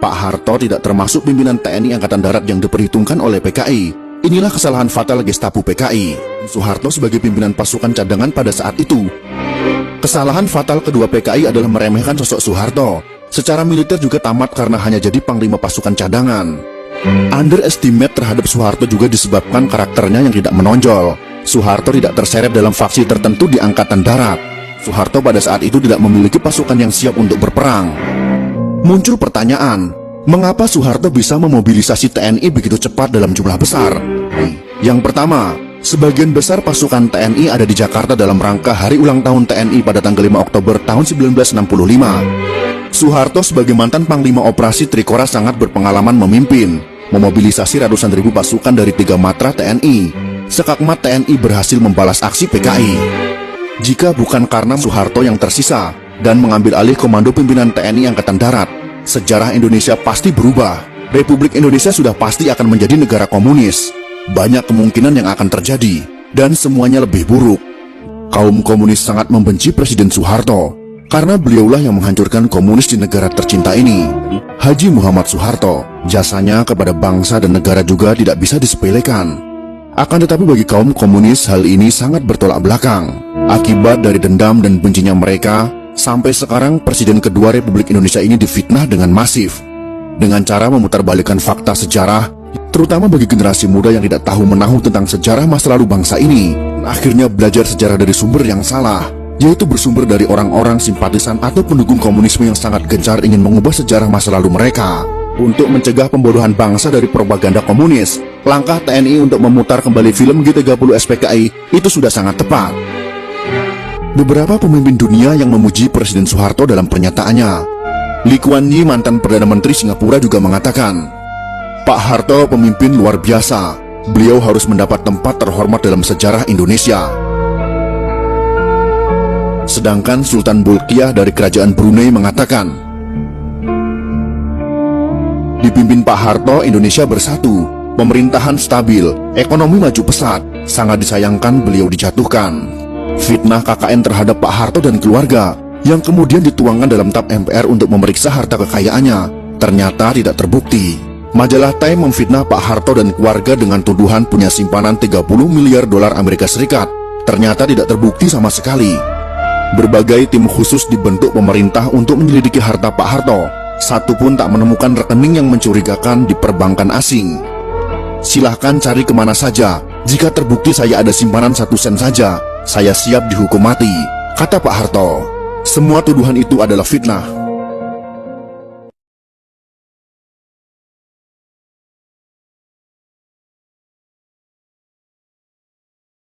Pak Harto tidak termasuk pimpinan TNI Angkatan Darat yang diperhitungkan oleh PKI. Inilah kesalahan fatal Gestapo PKI. Soeharto sebagai pimpinan pasukan cadangan pada saat itu. Kesalahan fatal kedua PKI adalah meremehkan sosok Soeharto. Secara militer juga tamat karena hanya jadi panglima pasukan cadangan. Underestimate terhadap Soeharto juga disebabkan karakternya yang tidak menonjol. Soeharto tidak terseret dalam faksi tertentu di Angkatan Darat. Soeharto pada saat itu tidak memiliki pasukan yang siap untuk berperang. Muncul pertanyaan, mengapa Soeharto bisa memobilisasi TNI begitu cepat dalam jumlah besar? Yang pertama, sebagian besar pasukan TNI ada di Jakarta dalam rangka hari ulang tahun TNI pada tanggal 5 Oktober tahun 1965. Soeharto sebagai mantan Panglima Operasi Trikora sangat berpengalaman memimpin, memobilisasi ratusan ribu pasukan dari 3 matra TNI. Sekakmat TNI berhasil membalas aksi PKI. Jika bukan karena Soeharto yang tersisa dan mengambil alih komando pimpinan TNI Angkatan Darat, sejarah Indonesia pasti berubah. Republik Indonesia sudah pasti akan menjadi negara komunis. Banyak kemungkinan yang akan terjadi, dan semuanya lebih buruk. Kaum komunis sangat membenci Presiden Soeharto, karena beliaulah yang menghancurkan komunis di negara tercinta ini. Haji Muhammad Soeharto, jasanya kepada bangsa dan negara juga tidak bisa disepelekan. Akan tetapi bagi kaum komunis hal ini sangat bertolak belakang. Akibat dari dendam dan bencinya mereka, sampai sekarang Presiden kedua Republik Indonesia ini difitnah dengan masif. Dengan cara memutarbalikkan fakta sejarah, terutama bagi generasi muda yang tidak tahu menahu tentang sejarah masa lalu bangsa ini, akhirnya belajar sejarah dari sumber yang salah, yaitu bersumber dari orang-orang simpatisan atau pendukung komunisme yang sangat gencar ingin mengubah sejarah masa lalu mereka. Untuk mencegah pembodohan bangsa dari propaganda komunis, langkah TNI untuk memutar kembali film G30 SPKI itu sudah sangat tepat. Beberapa pemimpin dunia yang memuji Presiden Soeharto dalam pernyataannya. Lee Kuan Yew, mantan Perdana Menteri Singapura, juga mengatakan, Pak Harto pemimpin luar biasa. Beliau harus mendapat tempat terhormat dalam sejarah Indonesia. Sedangkan Sultan Bolkiah dari Kerajaan Brunei mengatakan, dipimpin Pak Harto, Indonesia bersatu, pemerintahan stabil, ekonomi maju pesat. Sangat disayangkan beliau dijatuhkan. Fitnah KKN terhadap Pak Harto dan keluarga yang kemudian dituangkan dalam TAP MPR untuk memeriksa harta kekayaannya ternyata tidak terbukti. Majalah Time memfitnah Pak Harto dan keluarga dengan tuduhan punya simpanan 30 miliar dolar Amerika Serikat. Ternyata tidak terbukti sama sekali. Berbagai tim khusus dibentuk pemerintah untuk menyelidiki harta Pak Harto. Satu pun tak menemukan rekening yang mencurigakan di perbankan asing. Silahkan cari kemana saja. Jika terbukti saya ada simpanan 1 sen saja, saya siap dihukum mati, kata Pak Harto. Semua tuduhan itu adalah fitnah.